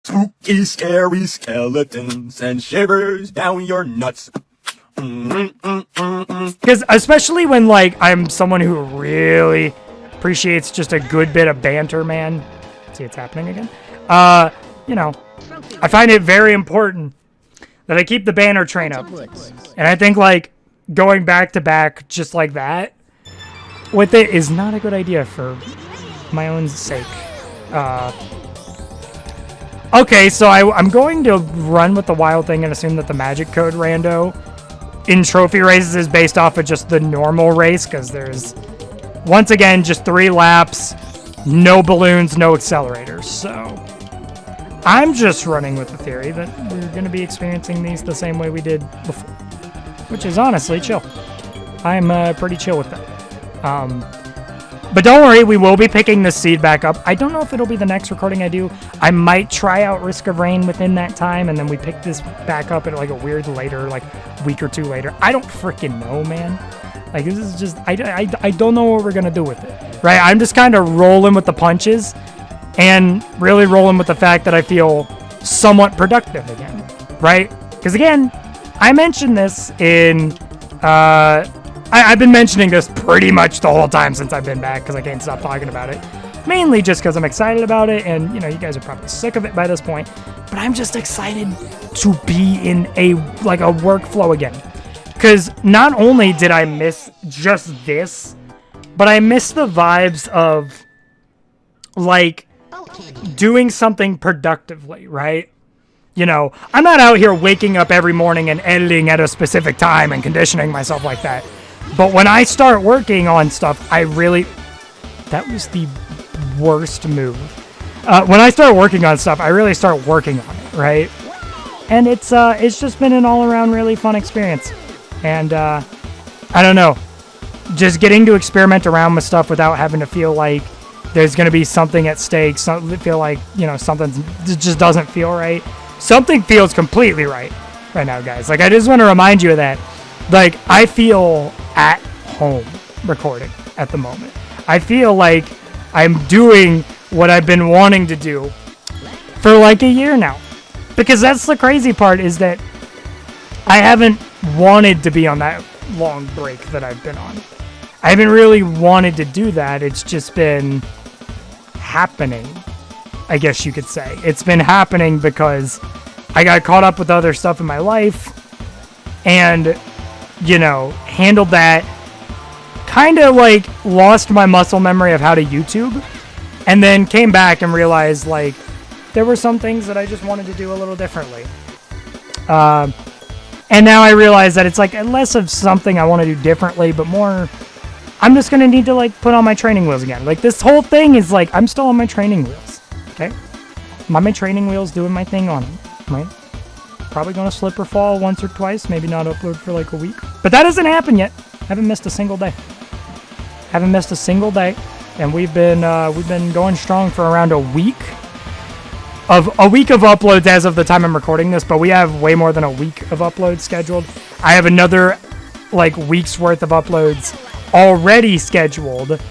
Spooky, scary skeletons and shivers down your nuts. Because especially when, like, I'm someone who really appreciates just a good bit of banter, man. See, it's happening again. You know, I find it very important that I keep the banner train up. And I think, like, going back to back just like that with it is not a good idea for my own sake. Okay, so I'm going to run with the wild thing and assume that the magic code rando in trophy races is based off of just the normal race, because there's, once again, just 3 laps, no balloons, no accelerators. So I'm just running with the theory that we're going to be experiencing these the same way we did before, which is honestly chill. I'm pretty chill with that. But don't worry, we will be picking this seed back up. I don't know if it'll be the next recording I do. I might try out Risk of Rain within that time, and then we pick this back up at like a weird later, like week or 2 later. I don't freaking know, man. Like, this is just, I don't know what we're going to do with it, right? I'm just kind of rolling with the punches and really rolling with the fact that I feel somewhat productive again, right? Because again, I mentioned this in, I've been mentioning this pretty much the whole time since I've been back because I can't stop talking about it. Mainly just because I'm excited about it, and, you know, you guys are probably sick of it by this point, but I'm just excited to be in a workflow again. Because not only did I miss just this, but I miss the vibes of, like, doing something productively, right? You know, I'm not out here waking up every morning and editing at a specific time and conditioning myself like that. But when I start working on stuff, I really... That was the worst move. When I start working on stuff, I really start working on it, right? And it's just been an all-around really fun experience. And, I don't know. Just getting to experiment around with stuff without having to feel like there's going to be something at stake. Feel like, you know, something just doesn't feel right. Something feels completely right now, guys. Like, I just want to remind you of that. Like, I feel at home recording at the moment. I feel like I'm doing what I've been wanting to do for like a year now. Because that's the crazy part, is that I haven't wanted to be on that long break that I've been on. I haven't really wanted to do that. It's just been happening, I guess you could say. It's been happening because I got caught up with other stuff in my life and, you know, handled that. Kind of like lost my muscle memory of how to YouTube, and then came back and realized, like, there were some things that I just wanted to do a little differently. And now I realize that it's like less of something I want to do differently, but more, I'm just going to need to, like, put on my training wheels again. Like, this whole thing is like, I'm still on my training wheels, okay? I'm on my training wheels doing my thing on them, right? Probably going to slip or fall once or twice, maybe not upload for like a week. But that hasn't happened yet. Haven't missed a single day. Haven't missed a single day. And we've been going strong for around a week of uploads as of the time I'm recording this, but we have way more than a week of uploads scheduled. I have another, like, week's worth of uploads already scheduled,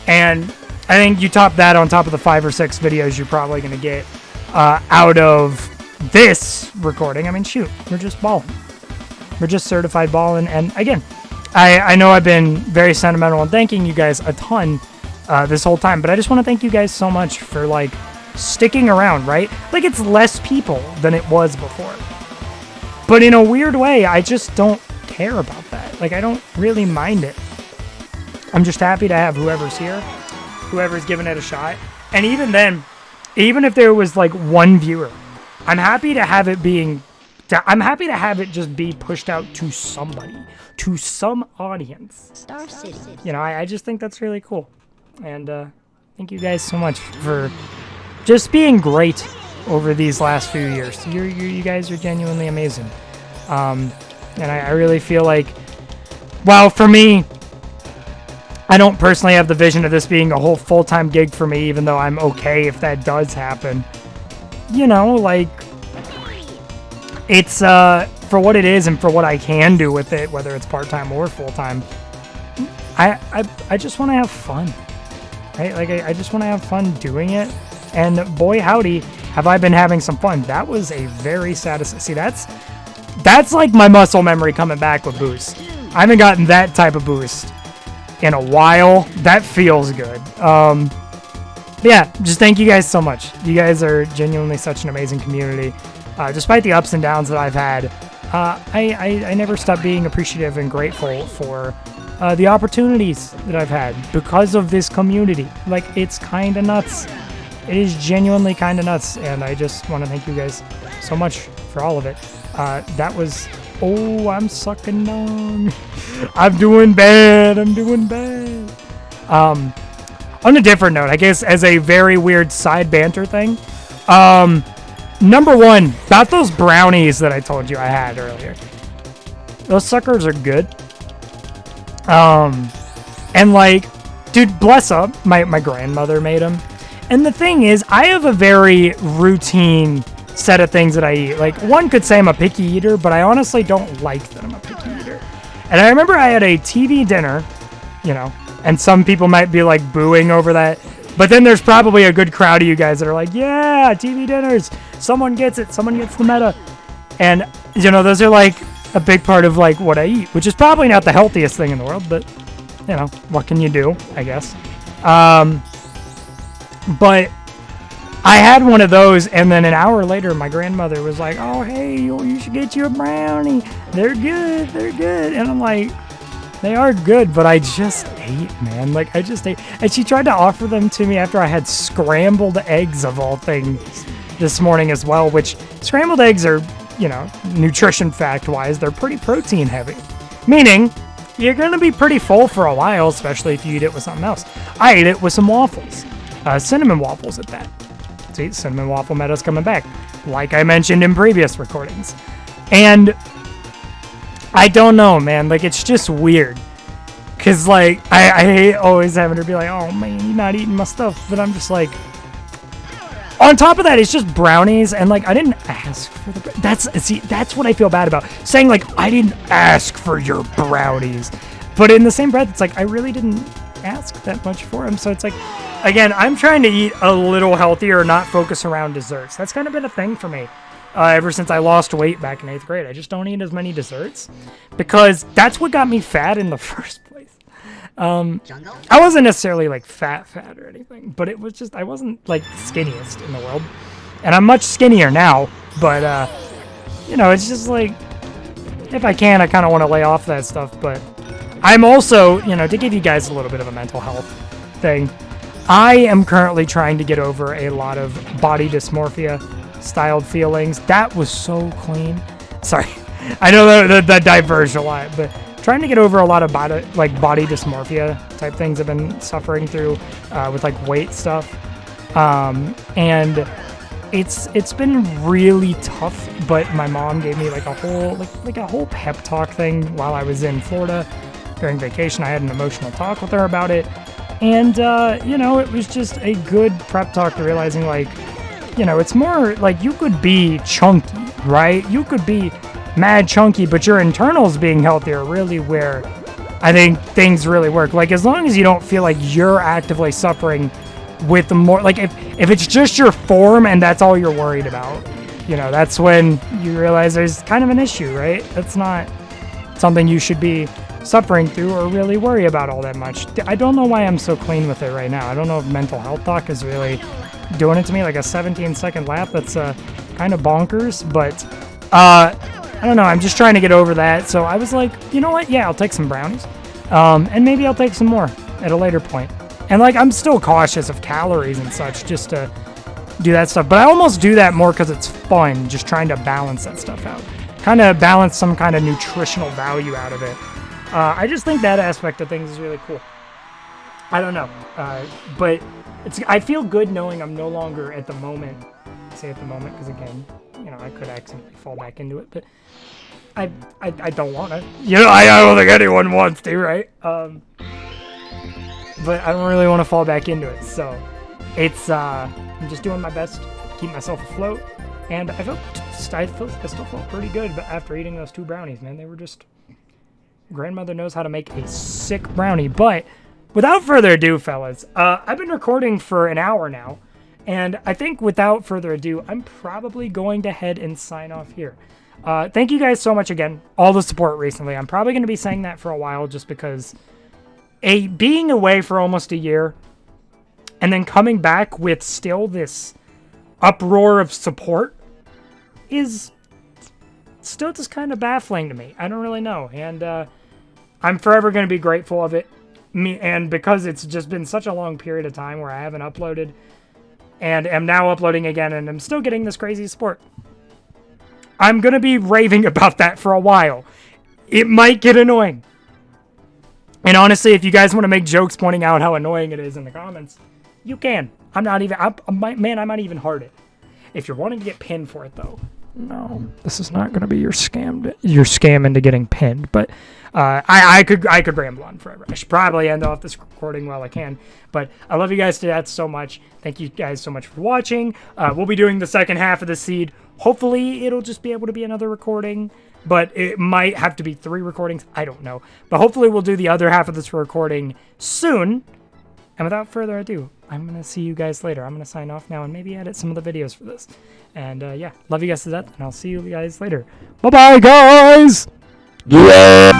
and I think you top that on top of the 5 or 6 videos you're probably going to get out of this recording. I mean, shoot, we're just balling. We're just certified balling, and again, I know I've been very sentimental and thanking you guys a ton this whole time, but I just want to thank you guys so much for, like, sticking around, right? Like, it's less people than it was before. But in a weird way, I just don't care about that. Like, I don't really mind it. I'm just happy to have whoever's here, whoever's giving it a shot. And even then, even if there was, like, 1 viewer, I'm happy to have it just be pushed out to somebody, to some audience. Star City. You know, I just think that's really cool. And thank you guys so much for just being great over these last few years. You guys are genuinely amazing. And I really feel like, well, for me, I don't personally have the vision of this being a whole full-time gig for me, even though I'm okay if that does happen. You know, like, it's for what it is and for what I can do with it, whether it's part-time or full-time. I just want to have fun, right? Like, I just want to have fun doing it. And boy, howdy, have I been having some fun? That was a very satisfying. See, that's like my muscle memory coming back with boost. I haven't gotten that type of boost in a while. That feels good. Yeah, just thank you guys so much. You guys are genuinely such an amazing community. Despite the ups and downs that I've had, I never stop being appreciative and grateful for the opportunities that I've had because of this community. Like, it's kind of nuts. It is genuinely kind of nuts, and I just want to thank you guys so much for all of it. That was... Oh, I'm sucking on. I'm doing bad. I'm doing bad. On a different note, I guess as a very weird side banter thing, number one, about those brownies that I told you I had earlier. Those suckers are good. And like, dude, bless up, my grandmother made them. And the thing is, I have a very routine set of things that I eat. Like, one could say I'm a picky eater, but I honestly don't like that I'm a picky eater. And I remember I had a TV dinner, you know, and some people might be like booing over that. But then there's probably a good crowd of you guys that are like, yeah, TV dinners. Someone gets it. Someone gets the meta. And, you know, those are like a big part of like what I eat, which is probably not the healthiest thing in the world, but, you know, what can you do, I guess. But I had one of those, and then an hour later, my grandmother was like, oh, hey, you should get you a brownie. They're good. They're good. And I'm like, they are good, but I just ate, man. Like, I just ate. And she tried to offer them to me after I had scrambled eggs, of all things, this morning as well, which scrambled eggs are, you know, nutrition fact-wise, they're pretty protein heavy. Meaning, you're going to be pretty full for a while, especially if you eat it with something else. I ate it with some waffles. Cinnamon waffles at that. See, cinnamon waffle meta's coming back, like I mentioned in previous recordings. And I don't know, man. Like, it's just weird. Because, like, I hate always having to be like, oh, man, you're not eating my stuff. But I'm just like... On top of that, it's just brownies. And, like, I didn't ask for the... That's what I feel bad about. Saying, like, I didn't ask for your brownies. But in the same breath, it's like, I really didn't ask that much for them. So it's like... Again, I'm trying to eat a little healthier, not focus around desserts. That's kind of been a thing for me ever since I lost weight back in 8th grade. I just don't eat as many desserts because that's what got me fat in the first place. I wasn't necessarily like fat or anything, but it was just, I wasn't like skinniest in the world. And I'm much skinnier now, but, you know, it's just like, if I can, I kind of want to lay off that stuff. But I'm also, you know, to give you guys a little bit of a mental health thing, I am currently trying to get over a lot of body dysmorphia styled feelings. That was so clean. Sorry. I know that diverged a lot, but trying to get over a lot of body dysmorphia type things I've been suffering through with like weight stuff. And it's been really tough, but my mom gave me like a whole pep talk thing while I was in Florida during vacation. I had an emotional talk with her about it. And, you know, it was just a good prep talk to realizing, like, you know, it's more like you could be chunky, right? You could be mad chunky, but your internals being healthy are really where I think things really work. Like, as long as you don't feel like you're actively suffering with the more, like, if it's just your form and that's all you're worried about, you know, that's when you realize there's kind of an issue, right? That's not something you should be suffering through or really worry about all that much. I don't know why I'm so clean with it right now. I don't know if mental health talk is really doing it to me, like a 17-second lap. That's kind of bonkers, but I don't know. I'm just trying to get over that. So I was like, you know what? Yeah, I'll take some brownies, and maybe I'll take some more at a later point. And like, I'm still cautious of calories and such, just to do that stuff. But I almost do that more because it's fun, just trying to balance that stuff out, kind of balance some kind of nutritional value out of it. I just think that aspect of things is really cool. I don't know, but I feel good knowing I'm no longer at the moment. I say at the moment because, again, you know, I could accidentally fall back into it, but I don't want to. You know, I don't think anyone wants to, right? But I don't really want to fall back into it. So it's I'm just doing my best to keep myself afloat, and I still felt pretty good. But after eating those 2 brownies, man, they were just. Grandmother knows how to make a sick brownie. But without further ado, fellas, I've been recording for an hour now, And I think without further ado, I'm probably going to head and sign off here. Thank you guys so much again. All the support recently. I'm probably going to be saying that for a while just because being away for almost a year and then coming back with still this uproar of support is still just kind of baffling to me. I don't really know. And I'm forever going to be grateful of it. And because it's just been such a long period of time where I haven't uploaded and am now uploading again and I'm still getting this crazy support, I'm going to be raving about that for a while. It might get annoying. And honestly, if you guys want to make jokes pointing out how annoying it is in the comments, you can. I'm not even, I might even heart it. If you're wanting to get pinned for it, though, no, this is not going to be your scam into getting pinned. But I could ramble on forever. I should probably end off this recording while I can. But I love you guys to death so much. Thank you guys so much for watching. We'll be doing the second half of the seed. Hopefully, it'll just be able to be another recording. But it might have to be 3 recordings. I don't know. But hopefully, we'll do the other half of this recording soon. And without further ado, I'm going to see you guys later. I'm going to sign off now and maybe edit some of the videos for this. And yeah, love you guys to death, and I'll see you guys later. Bye-bye, guys! Yeah!